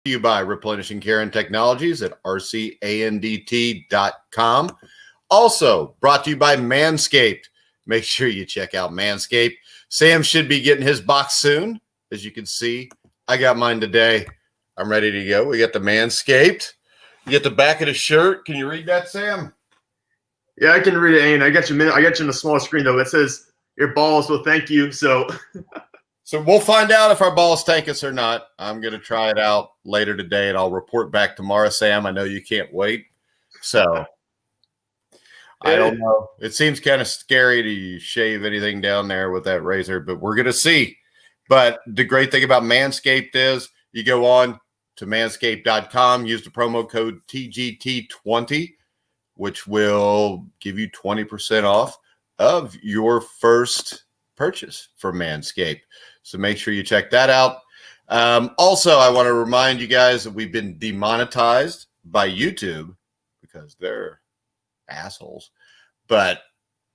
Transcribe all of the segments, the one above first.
To you by Replenishing Care and Technologies at rcandt.com. Also brought to you by Manscaped. Make sure you check out Manscaped. Sam should be getting his box soon. As you can see, I got mine today. I'm ready to go. We got the Manscaped. You get the back of the shirt. Can you read that, Sam? Yeah, I can read it, Ain. I got you on the small screen, though. That says your balls will thank you. So we'll find out if our balls thank us or not. I'm going to try it out later today, and I'll report back tomorrow, Sam. I know you can't wait. So I don't know. It seems kind of scary to shave anything down there with that razor, but we're going to see. But the great thing about Manscaped is you go on to manscaped.com, use the promo code TGT20, which will give you 20% off of your first purchase for Manscaped. So make sure you check that out. Also, I want to remind you guys that we've been demonetized by YouTube because they're assholes. But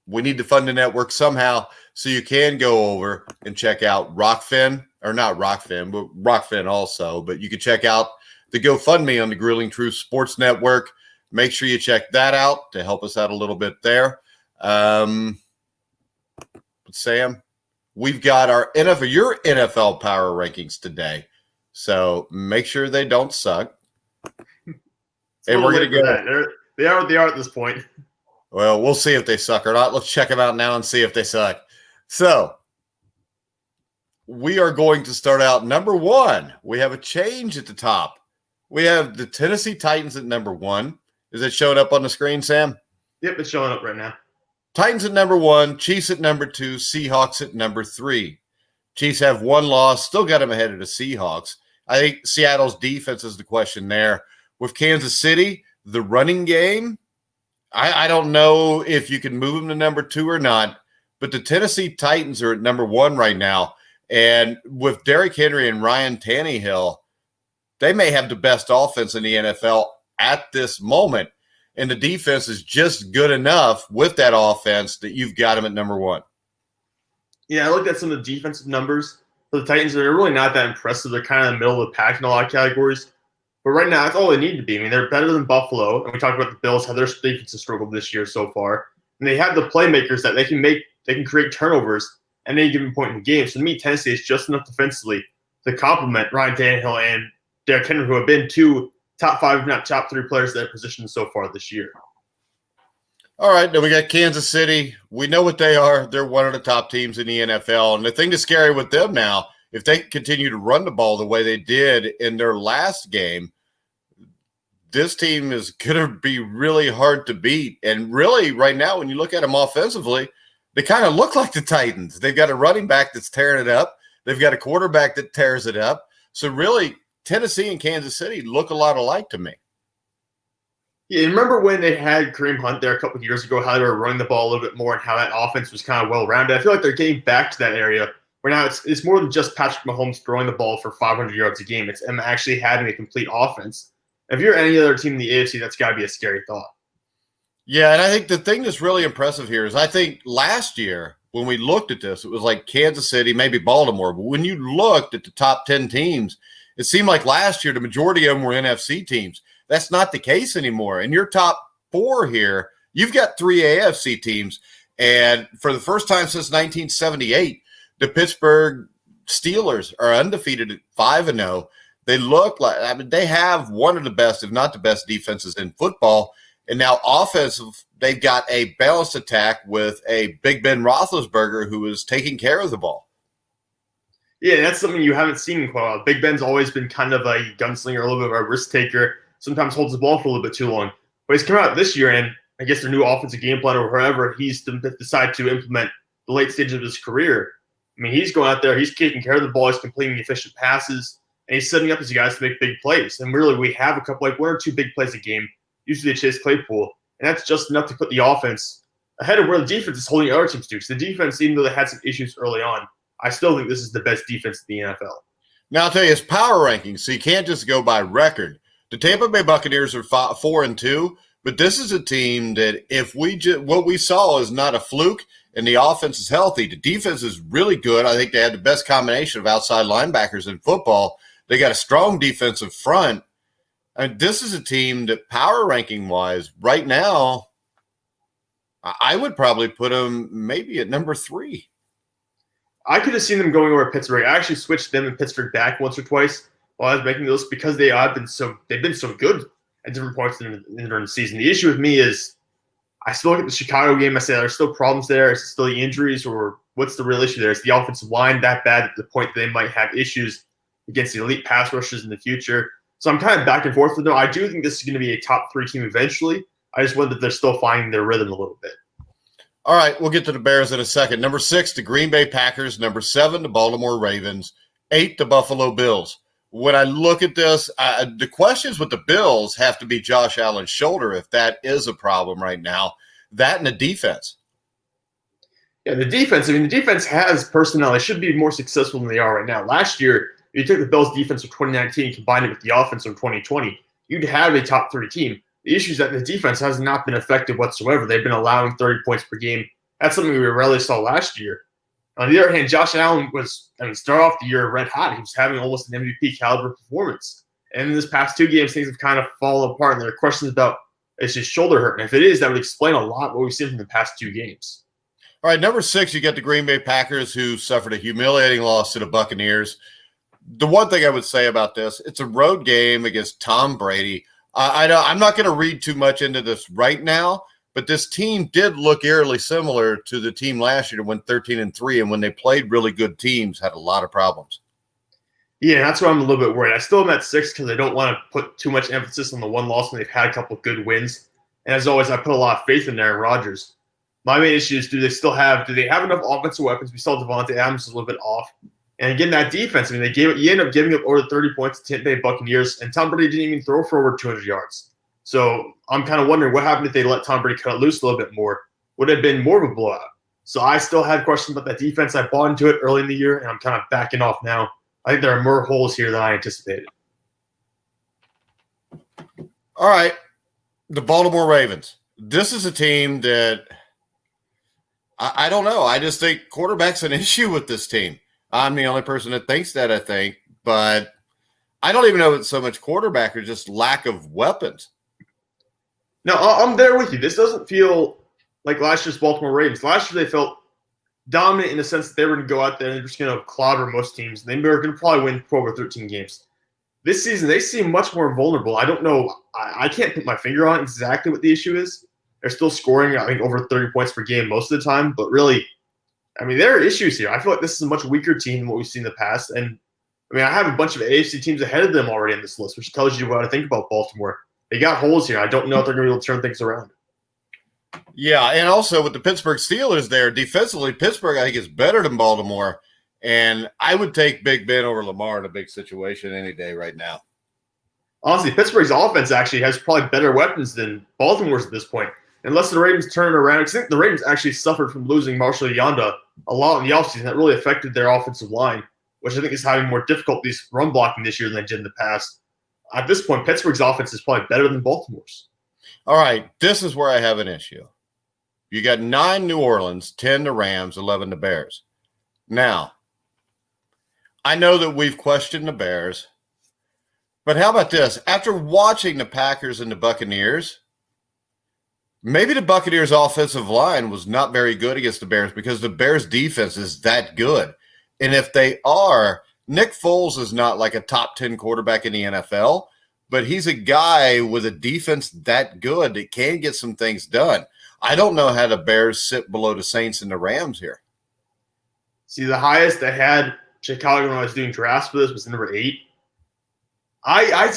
we need to fund the network somehow, so you can go over and check out Rockfin, or not Rockfin, but Rockfin also. But you can check out the GoFundMe on the Grilling Truth Sports Network. Make sure you check that out to help us out a little bit there. Sam, we've got your NFL power rankings today, so make sure they don't suck. And we're going to go. They are what they are at this point. Well, we'll see if they suck or not. Let's check them out now and see if they suck. So we are going to start out number one. We have a change at the top. We have the Tennessee Titans at number one. Is it showing up on the screen, Sam? Yep, it's showing up right now. Titans at number one, Chiefs at number two, Seahawks at number three. Chiefs have one loss, still got them ahead of the Seahawks. I think Seattle's defense is the question there. With Kansas City, the running game, I don't know if you can move them to number two or not, but the Tennessee Titans are at number one right now. And with Derrick Henry and Ryan Tannehill, they may have the best offense in the NFL at this moment. And the defense is just good enough with that offense that you've got them at number one. Yeah, I looked at some of the defensive numbers for the Titans. They're really not that impressive. They're kind of in the middle of the pack in a lot of categories. But right now, that's all they need to be. I mean, they're better than Buffalo. And we talked about the Bills, how their defense has struggled this year so far. And they have the playmakers that they can create turnovers at any given point in the game. So to me, Tennessee is just enough defensively to complement Ryan Tannehill and Derrick Henry, who have been two top five, if not top three players at their position so far this year. All right, then we got Kansas City. We know what they are. They're one of the top teams in the NFL. And the thing that's scary with them now, if they continue to run the ball the way they did in their last game, this team is going to be really hard to beat. And really, right now, when you look at them offensively, they kind of look like the Titans. They've got a running back that's tearing it up. They've got a quarterback that tears it up. So really, Tennessee and Kansas City look a lot alike to me. Yeah, remember when they had Kareem Hunt there a couple of years ago, how they were running the ball a little bit more and how that offense was kind of well-rounded? I feel like they're getting back to that area where now it's more than just Patrick Mahomes throwing the ball for 500 yards a game. It's them actually having a complete offense. If you're any other team in the AFC, that's got to be a scary thought. Yeah, and I think the thing that's really impressive here is I think last year when we looked at this, it was like Kansas City, maybe Baltimore. But when you looked at the top 10 teams, it seemed like last year the majority of them were NFC teams. That's not the case anymore. In your top four here, you've got three AFC teams. And for the first time since 1978, the Pittsburgh Steelers are undefeated at 5-0. They look like, I mean, they have one of the best, if not the best, defenses in football. And now offensive, they've got a balanced attack with a Big Ben Roethlisberger who is taking care of the ball. Yeah, that's something you haven't seen in quite a while. Big Ben's always been kind of a gunslinger, a little bit of a risk taker, sometimes holds the ball for a little bit too long. But he's come out this year, and I guess their new offensive game plan or wherever he's decided to implement the late stages of his career. I mean, he's going out there, he's taking care of the ball, he's completing efficient passes, and he's setting up his guys to make big plays. And really, we have a couple, like one or two big plays a game, usually a Chase Claypool, and that's just enough to put the offense ahead of where the defense is holding other teams to. So the defense, even though they had some issues early on, I still think this is the best defense in the NFL. Now, I'll tell you, it's power rankings, so you can't just go by record. The Tampa Bay Buccaneers are 4-2, but this is a team that if what we saw is not a fluke and the offense is healthy, the defense is really good. I think they had the best combination of outside linebackers in football. They got a strong defensive front. And this is a team that power ranking wise, right now, I would probably put them maybe at number 3. I could have seen them going over Pittsburgh. I actually switched them and Pittsburgh back once or twice while I was making those because they've been so good at different points during the season. The issue with me is I still look at the Chicago game. I say there's still problems there. Is it still the injuries, or what's the real issue there? Is the offensive line that bad at the point that they might have issues against the elite pass rushers in the future? So I'm kind of back and forth with them. I do think this is going to be a top 3 team eventually. I just wonder that they're still finding their rhythm a little bit. All right, we'll get to the Bears in a second. Number 6, the Green Bay Packers. Number 7, the Baltimore Ravens. 8, the Buffalo Bills. When I look at this, the questions with the Bills have to be Josh Allen's shoulder, if that is a problem right now. That and the defense. Yeah, the defense. I mean, the defense has personnel. They should be more successful than they are right now. Last year, if you took the Bills' defense of 2019 and combined it with the offense of 2020, you'd have a top 30 team. The issue is that the defense has not been effective whatsoever. They've been allowing 30 points per game. That's something we rarely saw last year. On the other hand, Josh Allen started off the year red hot. He was having almost an MVP caliber performance. And in this past 2 games, things have kind of fallen apart. And there are questions about is his shoulder hurt. And if it is, that would explain a lot what we've seen from the past 2 games. All right, number 6, you get the Green Bay Packers, who suffered a humiliating loss to the Buccaneers. The one thing I would say about this, it's a road game against Tom Brady. I'm not going to read too much into this right now, but this team did look eerily similar to the team last year that went 13-3, and when they played really good teams, had a lot of problems. Yeah, that's why I'm a little bit worried. I still am at 6 because I don't want to put too much emphasis on the one loss when they've had a couple of good wins. And as always, I put a lot of faith in Aaron Rodgers. My main issue is do they have enough offensive weapons? We saw Devontae Adams is a little bit off. And again, that defense, I mean, you end up giving up over 30 points to Tampa Bay Buccaneers, and Tom Brady didn't even throw for over 200 yards. So I'm kind of wondering what happened if they let Tom Brady cut it loose a little bit more. Would it have been more of a blowout? So I still have questions about that defense. I bought into it early in the year, and I'm kind of backing off now. I think there are more holes here than I anticipated. All right, the Baltimore Ravens. This is a team that I don't know. I just think quarterback's an issue with this team. I'm the only person that thinks that, I think, but I don't even know if it's so much quarterback or just lack of weapons. No, I'm there with you. This doesn't feel like last year's Baltimore Ravens. Last year they felt dominant in the sense that they were going to go out there and they're just going to clobber most teams. They were going to probably win 12 or 13 games. This season, they seem much more vulnerable. I don't know. I can't put my finger on exactly what the issue is. They're still scoring, I think, over 30 points per game most of the time, but really, I mean, there are issues here. I feel like this is a much weaker team than what we've seen in the past. And, I mean, I have a bunch of AFC teams ahead of them already on this list, which tells you what I think about Baltimore. They got holes here. I don't know if they're going to be able to turn things around. Yeah, and also with the Pittsburgh Steelers there, defensively, Pittsburgh, I think, is better than Baltimore. And I would take Big Ben over Lamar in a big situation any day right now. Honestly, Pittsburgh's offense actually has probably better weapons than Baltimore's at this point. Unless the Ravens turn it around. I think the Ravens actually suffered from losing Marshall Yanda a lot in the offseason. That really affected their offensive line, which I think is having more difficulties run blocking this year than they did in the past. At this point, Pittsburgh's offense is probably better than Baltimore's. All right, this is where I have an issue. You got 9 New Orleans, 10 the Rams, 11 the Bears. Now, I know that we've questioned the Bears, but how about this? After watching the Packers and the Buccaneers, maybe the Buccaneers' offensive line was not very good against the Bears because the Bears' defense is that good. And if they are, Nick Foles is not like a top 10 quarterback in the NFL, but he's a guy with a defense that good that can get some things done. I don't know how the Bears sit below the Saints and the Rams here. See, the highest I had Chicago when I was doing drafts for this was number 8. I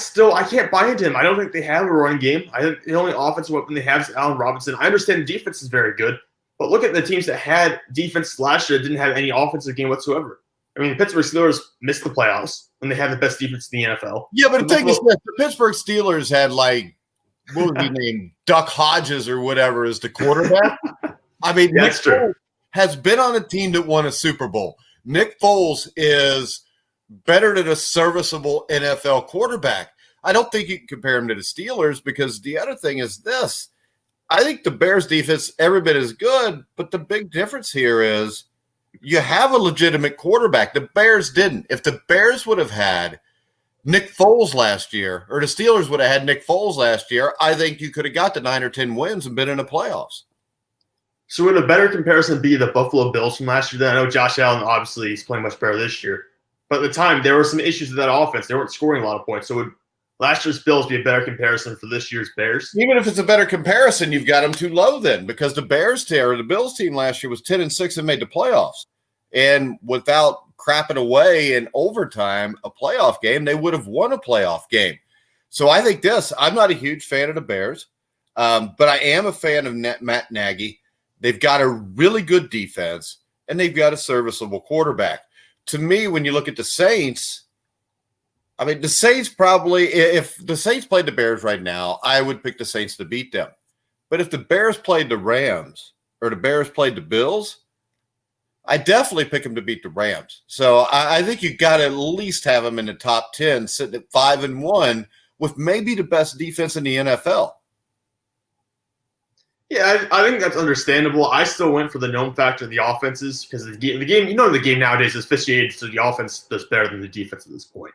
can't buy into him. I don't think they have a running game. I think the only offensive weapon they have is Allen Robinson. I understand the defense is very good, but look at the teams that had defense last year that didn't have any offensive game whatsoever. I mean, the Pittsburgh Steelers missed the playoffs when they had the best defense in the NFL. Yeah, but the thing is that the Pittsburgh Steelers had like, what was he named? Duck Hodges or whatever as the quarterback. I mean, that's Nick true. Foles has been on a team that won a Super Bowl. Nick Foles is better than a serviceable NFL quarterback. I don't think you can compare him to the Steelers because the other thing is this. I think the Bears defense every bit is good, but the big difference here is you have a legitimate quarterback. The Bears didn't. If the Bears would have had Nick Foles last year, or the Steelers would have had Nick Foles last year, I think you could have got to 9 or 10 wins and been in the playoffs. So would a better comparison be the Buffalo Bills from last year? Then I know Josh Allen obviously is playing much better this year, but at the time there were some issues with that offense. They weren't scoring a lot of points. So would last year's Bills be a better comparison for this year's Bears? Even if it's a better comparison, you've got them too low then, because the Bills team last year was 10-6 and made the playoffs, and without crapping away in overtime a playoff game, they would have won a playoff game. So I think I'm not a huge fan of the Bears, but I am a fan of Matt Nagy. They've got a really good defense, and they've got a serviceable quarterback. To me, when you look at the Saints, I mean, the Saints probably, if the Saints played the Bears right now, I would pick the Saints to beat them. But if the Bears played the Rams or the Bears played the Bills, I definitely pick them to beat the Rams. So I think you got to at least have them in the top 10, sitting at 5-1 with maybe the best defense in the NFL. Yeah, I think that's understandable. I still went for the known factor of the offenses because the game, the game nowadays is officiated, so the offense does better than the defense at this point.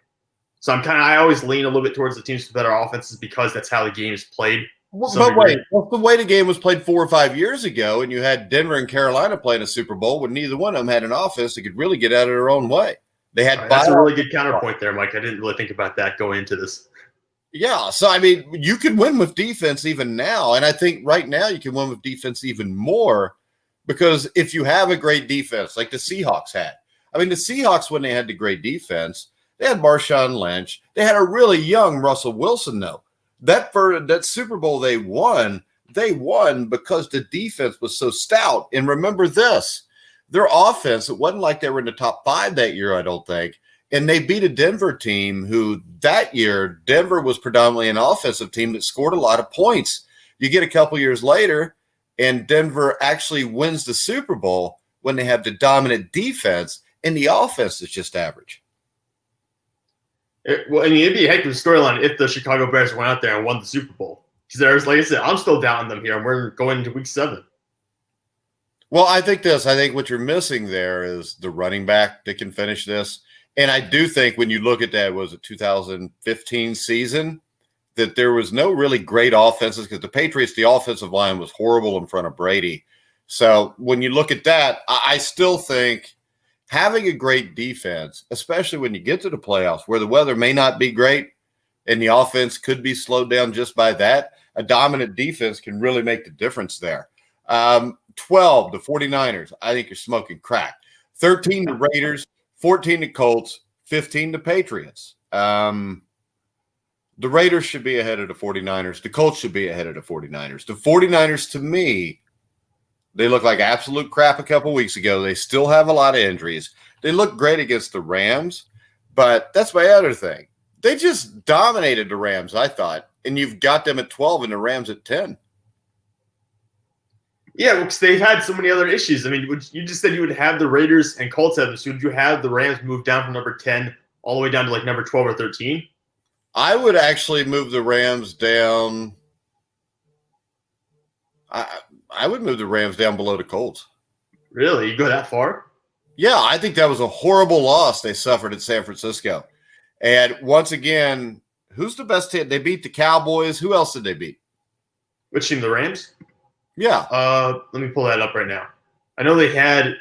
So I always lean a little bit towards the teams with better offenses because that's how the game is played. But wait, the way the game was played 4 or 5 years ago, and you had Denver and Carolina playing a Super Bowl when neither one of them had an offense that could really get out of their own way. They had that's a really good counterpoint there, Mike. I didn't really think about that going into this. Yeah, so I mean, you can win with defense even now, and I think right now you can win with defense even more because if you have a great defense like the Seahawks had. I mean, the Seahawks, when they had the great defense, they had Marshawn Lynch. They had a really young Russell Wilson, though. That Super Bowl they won because the defense was so stout. And remember this, their offense, it wasn't like they were in the top 5 that year, I don't think. And they beat a Denver team who that year, Denver was predominantly an offensive team that scored a lot of points. You get a couple years later, and Denver actually wins the Super Bowl when they have the dominant defense, and the offense is just average. It'd be a heck of a storyline if the Chicago Bears went out there and won the Super Bowl. Because there's, like I said, I'm still down on them here, and we're going into Week 7. Well, I think what you're missing there is the running back that can finish this. And I do think when you look at that, was it 2015 season, that there was no really great offenses because the Patriots, the offensive line was horrible in front of Brady. So when you look at that, I still think having a great defense, especially when you get to the playoffs where the weather may not be great and the offense could be slowed down just by that, a dominant defense can really make the difference there. 12, the 49ers, I think you're smoking crack. 13, the Raiders. 14 to Colts, 15 to Patriots. The Raiders should be ahead of the 49ers. The Colts should be ahead of the 49ers. The 49ers, to me, they look like absolute crap a couple weeks ago. They still have a lot of injuries. They look great against the Rams, but that's my other thing. They just dominated the Rams, I thought, and you've got them at 12 and the Rams at 10. Yeah, because they've had so many other issues. I mean, you just said you would have the Raiders and Colts have them. So would you have the Rams move down from number 10 all the way down to like number 12 or 13? I would actually move the Rams down. I would move the Rams down below the Colts. Really? You go that far? Yeah, I think that was a horrible loss they suffered at San Francisco. And once again, who's the best team? They beat the Cowboys. Who else did they beat? Which team, the Rams? Yeah. Let me pull that up right now. I know they had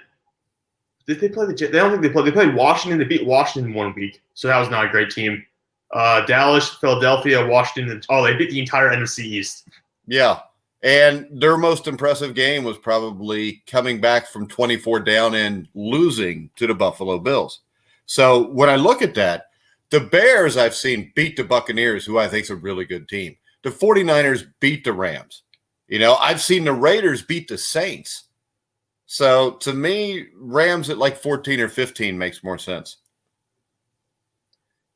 – did they play the – I don't think they played. They played Washington. They beat Washington 1 week, so that was not a great team. Dallas, Philadelphia, Washington. They beat the entire NFC East. Yeah, and their most impressive game was probably coming back from 24 down and losing to the Buffalo Bills. So when I look at that, the Bears I've seen beat the Buccaneers, who I think is a really good team. The 49ers beat the Rams. You know, I've seen the Raiders beat the Saints. So to me, Rams at like 14 or 15 makes more sense.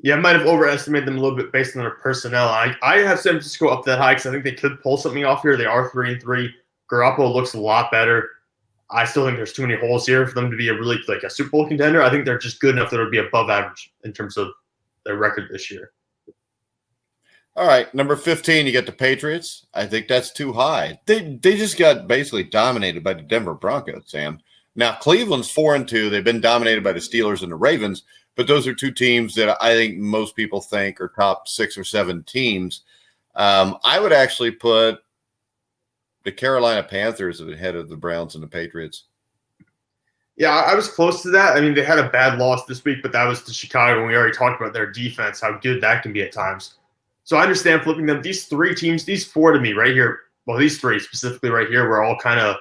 Yeah, I might have overestimated them a little bit based on their personnel. I have San Francisco up that high because I think they could pull something off here. They are 3-3. Garoppolo looks a lot better. I still think there's too many holes here for them to be a Super Bowl contender. I think they're just good enough that it would be above average in terms of their record this year. All right, number 15, you get the Patriots. I think that's too high. They just got basically dominated by the Denver Broncos, Sam. Now, Cleveland's 4-2. They've been dominated by the Steelers and the Ravens, but those are two teams that I think most people think are top 6 or 7 teams. I would actually put the Carolina Panthers ahead of the Browns and the Patriots. Yeah, I was close to that. I mean, they had a bad loss this week, but that was to Chicago, and we already talked about their defense, how good that can be at times. So I understand flipping them. These 3 teams, these 4 to me right here, well, these 3 specifically right here, were all kind of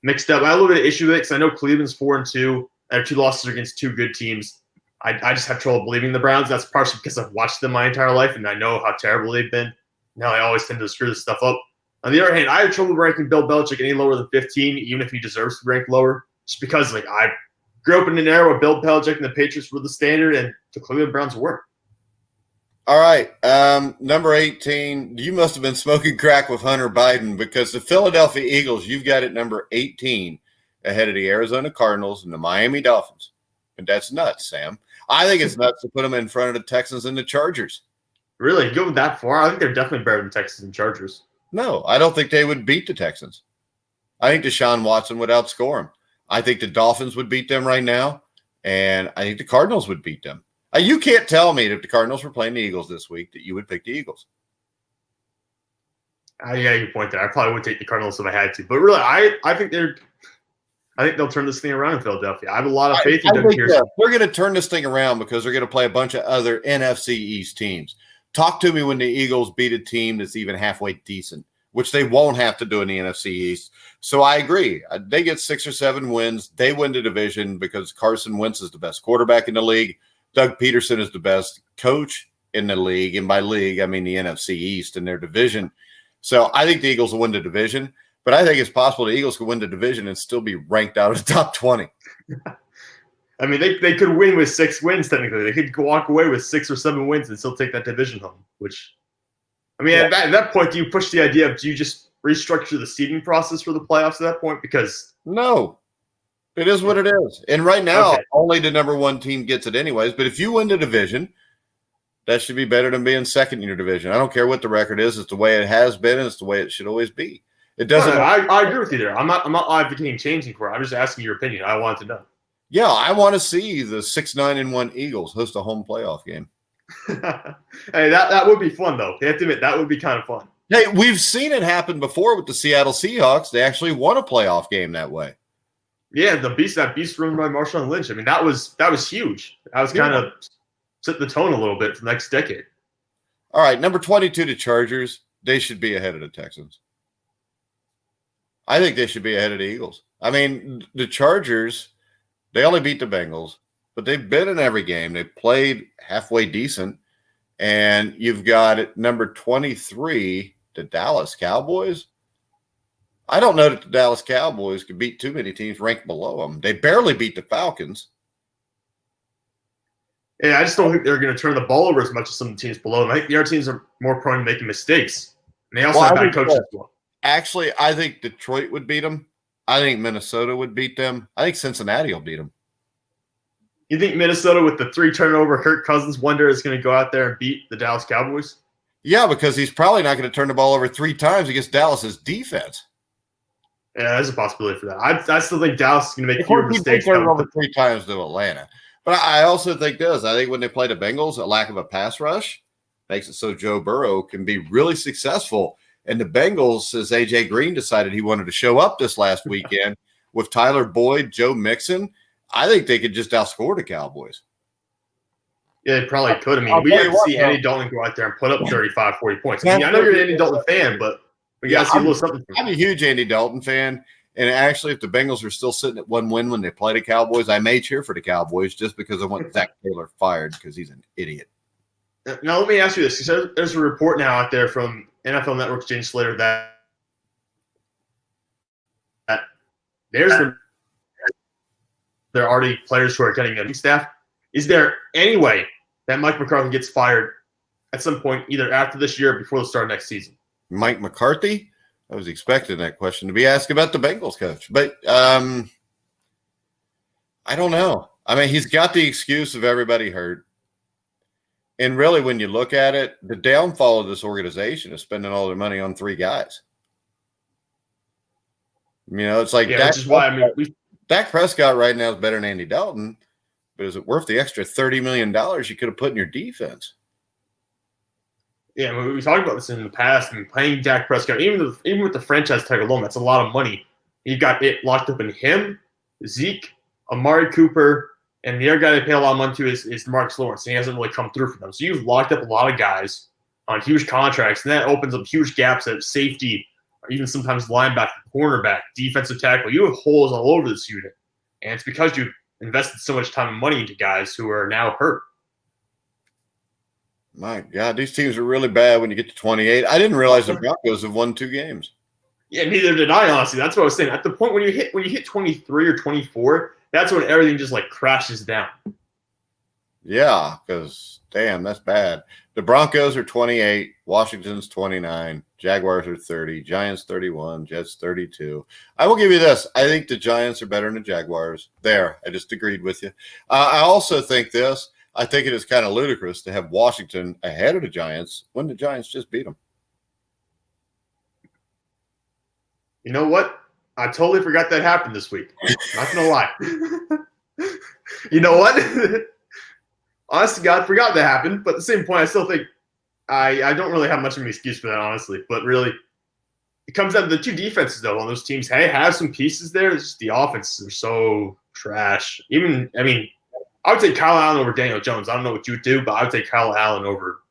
mixed up. I have a little bit of issue with it because I know Cleveland's 4-2. Their 2 losses against 2 good teams. I just have trouble believing the Browns. That's partially because I've watched them my entire life, and I know how terrible they've been. Now I always tend to screw this stuff up. On the other hand, I have trouble ranking Bill Belichick any lower than 15, even if he deserves to be ranked lower. Just because, I grew up in an era where Bill Belichick and the Patriots were the standard, and the Cleveland Browns weren't. All right, number 18. You must have been smoking crack with Hunter Biden because the Philadelphia Eagles, you've got it number 18 ahead of the Arizona Cardinals and the Miami Dolphins. And that's nuts, Sam. I think it's nuts to put them in front of the Texans and the Chargers. Really? Go that far? I think they're definitely better than Texans and Chargers. No, I don't think they would beat the Texans. I think Deshaun Watson would outscore them. I think the Dolphins would beat them right now, and I think the Cardinals would beat them. You can't tell me that if the Cardinals were playing the Eagles this week that you would pick the Eagles. Yeah, you point there. I probably would take the Cardinals if I had to. But really, I think they'll turn this thing around in Philadelphia. I have a lot of faith in Doug Pearson. They're going to turn this thing around because they're going to play a bunch of other NFC East teams. Talk to me when the Eagles beat a team that's even halfway decent, which they won't have to do in the NFC East. So I agree. They get 6 or 7 wins. They win the division because Carson Wentz is the best quarterback in the league. Doug Peterson is the best coach in the league. And by league, I mean the NFC East in their division. So I think the Eagles will win the division. But I think it's possible the Eagles could win the division and still be ranked out of the top 20. I mean, they could win with 6 wins, technically. They could walk away with 6 or 7 wins and still take that division home, which – I mean, at that point, do you push the idea of do you just restructure the seeding process for the playoffs at that point? Because no, it is what it is. And right now, only the number 1 team gets it anyways. But if you win the division, that should be better than being second in your division. I don't care what the record is. It's the way it has been, and it's the way it should always be. It doesn't. No, I agree with you there. I'm not advocating changing for it. I'm just asking your opinion. I want to know. Yeah, I want to see the 6-9-1 Eagles host a home playoff game. Hey, that would be fun, though. You have to admit, that would be kind of fun. Hey, we've seen it happen before with the Seattle Seahawks. They actually won a playoff game that way. Yeah, that beast run by Marshawn Lynch. I mean, that was huge. That was kind of set the tone a little bit for the next decade. All right, number 22, the Chargers. They should be ahead of the Texans. I think they should be ahead of the Eagles. I mean, the Chargers, they only beat the Bengals, but they've been in every game. They played halfway decent. And you've got at number 23, the Dallas Cowboys. I don't know that the Dallas Cowboys could beat too many teams ranked below them. They barely beat the Falcons. Yeah, I just don't think they're going to turn the ball over as much as some of the teams below them. I think the other teams are more prone to making mistakes. And they also have bad coaches as well. Actually, I think Detroit would beat them. I think Minnesota would beat them. I think Cincinnati will beat them. You think Minnesota with the 3-turnover Kirk Cousins wonder is going to go out there and beat the Dallas Cowboys? Yeah, because he's probably not going to turn the ball over 3 times against Dallas's defense. Yeah, there's a possibility for that. I still think Dallas is going to make fewer mistakes. They turn over 3 times to Atlanta. But I also think this. I think when they play the Bengals, a lack of a pass rush makes it so Joe Burrow can be really successful. And the Bengals, as A.J. Green decided he wanted to show up this last weekend with Tyler Boyd, Joe Mixon, I think they could just outscore the Cowboys. Yeah, they probably could. I mean, we have to see Andy Dalton go out there and put up 35, 40 points. I mean, I know you're an Andy Dalton fan, but we got to see a little something from him. I'm a huge Andy Dalton fan. And actually, if the Bengals are still sitting at 1 win when they play the Cowboys, I may cheer for the Cowboys just because I want Zach Taylor fired because he's an idiot. Now, let me ask you this. There's a report now out there from NFL Network's James Slater that there are already players who are getting a new staff. Is there any way that Mike McCarthy gets fired at some point, either after this year or before the start of next season? Mike McCarthy? I was expecting that question to be asked about the Bengals coach. But I don't know. I mean, he's got the excuse of everybody hurt. And really, when you look at it, the downfall of this organization is spending all their money on 3 guys. You know, it's like which is why Dak Prescott right now is better than Andy Dalton, but is it worth the extra $30 million you could have put in your defense? Yeah, we talked about this in the past. And playing Dak Prescott, even with the franchise tag alone, that's a lot of money. You got it locked up in him, Zeke, Amari Cooper, and the other guy they pay a lot of money to is Marcus Lawrence. And he hasn't really come through for them. So you've locked up a lot of guys on huge contracts, and that opens up huge gaps at safety, or even sometimes linebacker, cornerback, defensive tackle. You have holes all over this unit, and it's because you invested so much time and money into guys who are now hurt. My God, these teams are really bad when you get to 28. I didn't realize the Broncos have won 2 games. Yeah, neither did I, honestly. That's what I was saying. At the point when you hit 23 or 24, that's when everything just like crashes down. Yeah, because damn, that's bad. The Broncos are 28, Washington's 29, Jaguars are 30, Giants 31, Jets 32. I will give you this. I think the Giants are better than the Jaguars. There, I just agreed with you. I also think this. I think it is kind of ludicrous to have Washington ahead of the Giants when the Giants just beat them. You know what? I totally forgot that happened this week. Not going to lie. You know what? Honestly, God, forgot that happened. But at the same point, I still think I don't really have much of an excuse for that, honestly. But really, it comes down to the 2 defenses, though, on those teams. Hey, have some pieces there. It's just the offenses are so trash. I would take Kyle Allen over Daniel Jones. I don't know what you would do, but I would take Kyle Allen over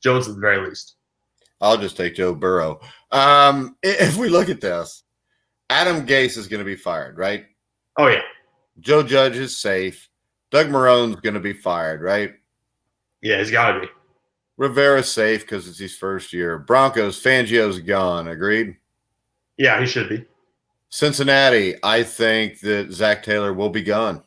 Jones at the very least. I'll just take Joe Burrow. If we look at this, Adam Gase is going to be fired, right? Oh, yeah. Joe Judge is safe. Doug Marone's going to be fired, right? Yeah, he's got to be. Rivera's safe because it's his first year. Broncos, Fangio's gone. Agreed? Yeah, he should be. Cincinnati, I think that Zach Taylor will be gone.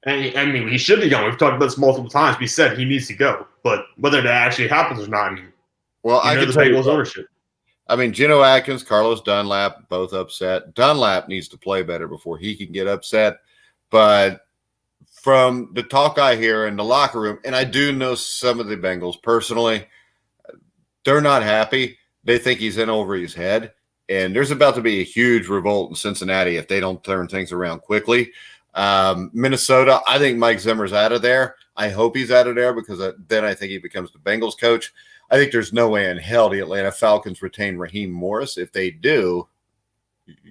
And he should be gone. We've talked about this multiple times. We said he needs to go. But whether that actually happens or not, I can the tell you Bengals ownership. Geno Atkins, Carlos Dunlap, both upset. Dunlap needs to play better before he can get upset. But from the talk I hear in the locker room, and I do know some of the Bengals personally, they're not happy. They think he's in over his head. And there's about to be a huge revolt in Cincinnati if they don't turn things around quickly. Minnesota, I think Mike Zimmer's out of there. I hope he's out of there because then I think he becomes the Bengals coach. I think there's no way in hell the Atlanta Falcons retain Raheem Morris. If they do,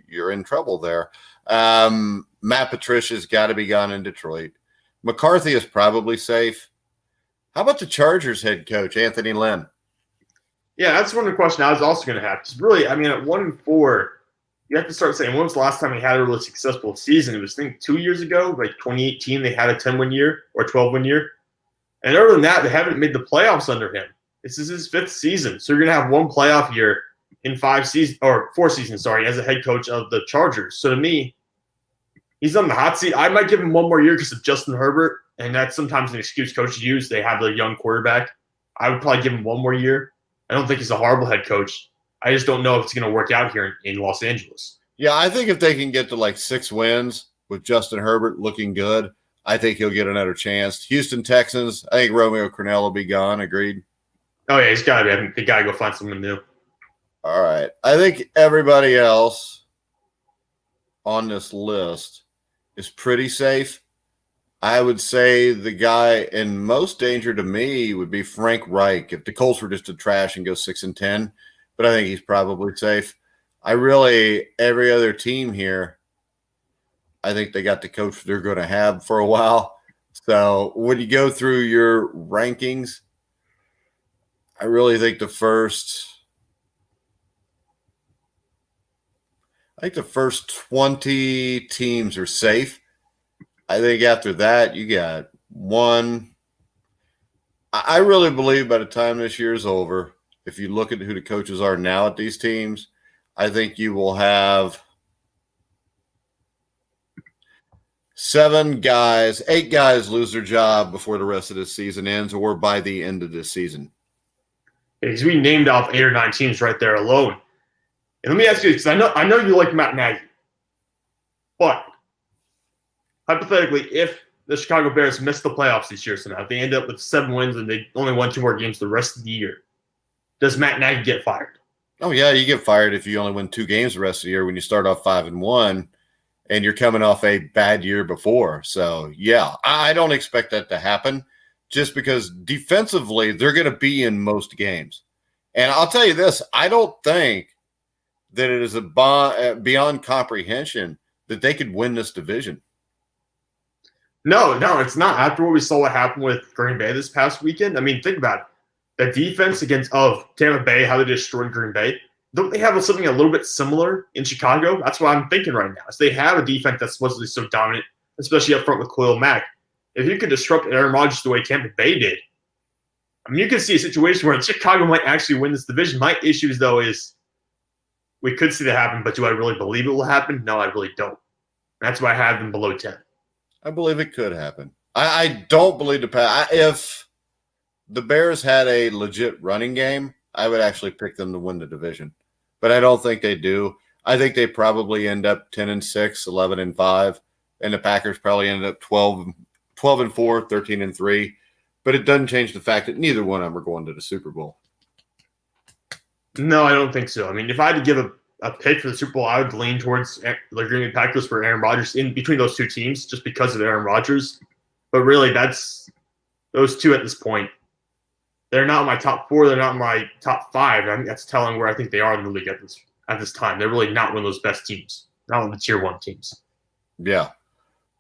you're in trouble there. Matt Patricia's got to be gone in Detroit. McCarthy is probably safe. How about the Chargers head coach, Anthony Lynn? Yeah, that's one of the questions I was also going to have. Because really, at 1-4, you have to start saying, when was the last time he had a really successful season? It was, I think, 2 years ago, like 2018, they had a 10-win year or 12-win year. And other than that, they haven't made the playoffs under him. This is his 5th season. So you're going to have 1 playoff year in 4 seasons, as a head coach of the Chargers. So to me, he's on the hot seat. I might give him 1 more year because of Justin Herbert, and that's sometimes an excuse coaches use. They have a young quarterback. I would probably give him 1 more year. I don't think he's a horrible head coach. I just don't know if it's going to work out here in Los Angeles. Yeah, I think if they can get to like 6 wins with Justin Herbert looking good, I think he'll get another chance. Houston Texans, I think Romeo Crennel will be gone. Agreed? Oh, yeah, he's got to be. I think they got to go find someone new. All right. I think everybody else on this list is pretty safe. I would say the guy in most danger to me would be Frank Reich if the Colts were just to trash and go 6-10. But I think he's probably safe. Every other team here, I think they got the coach they're going to have for a while. So when you go through your rankings, I really think the first 20 teams are safe. I think after that, you got 1. I really believe by the time this year is over, if you look at who the coaches are now at these teams, I think you will have 8 guys lose their job before the rest of the season ends or by the end of this season. Because we named off 8 or 9 teams right there alone. And let me ask you, because I know you like Matt Nagy, but hypothetically, if the Chicago Bears miss the playoffs this year somehow, if they end up with 7 wins and they only won 2 more games the rest of the year, does Matt Nagy get fired? Oh, yeah, you get fired if you only win 2 games the rest of the year when you start off 5-1. and you're coming off a bad year before. So, yeah, I don't expect that to happen just because defensively they're going to be in most games. And I'll tell you this, I don't think that it is beyond comprehension that they could win this division. No, it's not. After what we saw what happened with Green Bay this past weekend, I mean, think about it. The defense of Tampa Bay, how they destroyed Green Bay, don't they have something a little bit similar in Chicago? That's what I'm thinking right now. So they have a defense that's supposedly so dominant, especially up front with Khalil Mack. If you could disrupt Aaron Rodgers the way Tampa Bay did, I mean, you could see a situation where Chicago might actually win this division. My issues, though, is we could see that happen, but do I really believe it will happen? No, I really don't. That's why I have them below 10. I believe it could happen. I don't believe if the Bears had a legit running game, I would actually pick them to win the division. But I don't think they do. I think they probably end up 10-6, 11-5, and the Packers probably end up 12-4, 13-3. But it doesn't change the fact that neither one of them are going to the Super Bowl. No, I don't think so. I mean, if I had to give a pick for the Super Bowl, I would lean towards the Green Bay Packers for Aaron Rodgers in between those two teams just because of Aaron Rodgers. But really, that's those two at this point. They're not in my top 4. They're not in my top 5. I think that's telling where I think they are in the league at this time. They're really not one of those best teams, not one of the tier 1 teams. Yeah.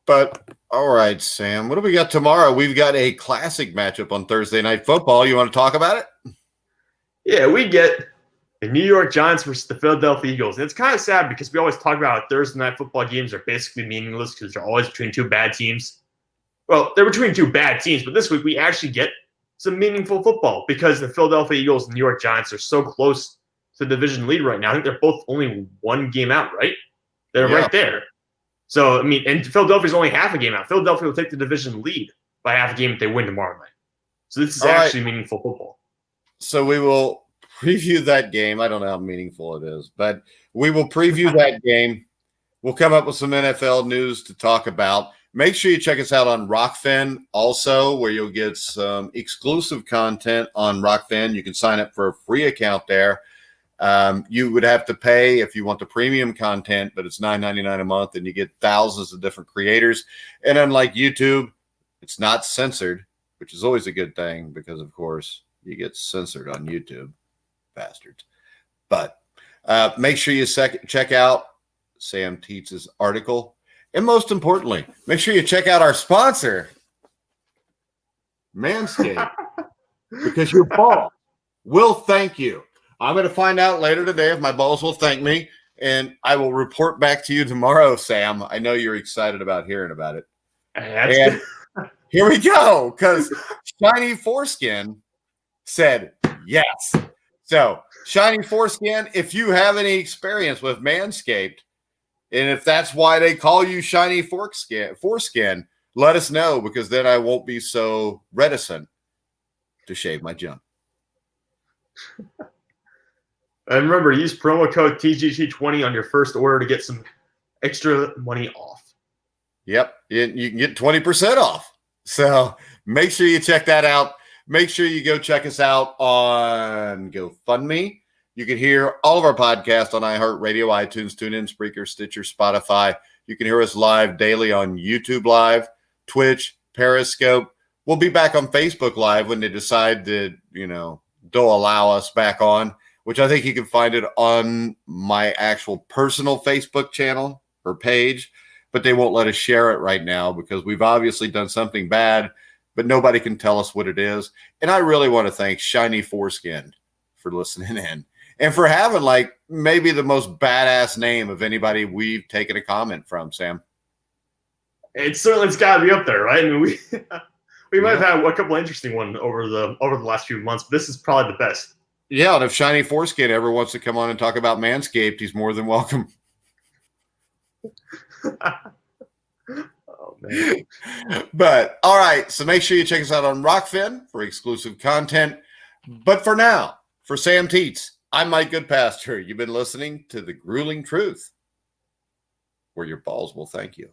But, all right, Sam, what do we got tomorrow? We've got a classic matchup on Thursday Night Football. You want to talk about it? Yeah, we get the New York Giants versus the Philadelphia Eagles. And it's kind of sad because we always talk about how Thursday Night Football games are basically meaningless because they're always between two bad teams. Well, they're between two bad teams, but this week we actually get some meaningful football because the Philadelphia Eagles and New York Giants are so close to the division lead right now. I think they're both only one game out, right? They're right there. So, I mean, and Philadelphia's only half a game out. Philadelphia will take the division lead by half a game if they win tomorrow night. So this is actually meaningful football. So we will preview that game. I don't know how meaningful it is, but we will preview that game. We'll come up with some NFL news to talk about. Make sure you check us out on Rockfin also, where you'll get some exclusive content on Rockfin. You can sign up for a free account there. You would have to pay if you want the premium content, but it's $9.99 a month, and you get thousands of different creators. And unlike YouTube, it's not censored, which is always a good thing because, of course, you get censored on YouTube, bastards. But make sure you check out Sam Teets' article. And most importantly, make sure you check out our sponsor, Manscaped, because your balls will thank you. I'm going to find out later today if my balls will thank me, and I will report back to you tomorrow, Sam. I know you're excited about hearing about it. And here we go, because Shiny Foreskin said yes. So, Shiny Foreskin, if you have any experience with Manscaped, and if that's why they call you Shiny Foreskin, let us know, because then I won't be so reticent to shave my junk. And remember, use promo code TGT20 on your first order to get some extra money off. Yep, you can get 20% off. So make sure you check that out. Make sure you go check us out on GoFundMe. You can hear all of our podcasts on iHeartRadio, iTunes, TuneIn, Spreaker, Stitcher, Spotify. You can hear us live daily on YouTube Live, Twitch, Periscope. We'll be back on Facebook Live when they decide to, don't allow us back on, which I think you can find it on my actual personal Facebook channel or page, but they won't let us share it right now because we've obviously done something bad, but nobody can tell us what it is. And I really want to thank Shiny Foreskin for listening in. And for having maybe the most badass name of anybody we've taken a comment from, Sam. It's got to be up there, right? I mean, we might have had a couple of interesting ones over the last few months, but this is probably the best. Yeah, and if Shiny Foreskin ever wants to come on and talk about Manscaped, he's more than welcome. Oh, man. But all right, so make sure you check us out on Rockfin for exclusive content. But for now, for Sam Teets, I'm Mike Goodpaster. You've been listening to The Grueling Truth, where your balls will thank you.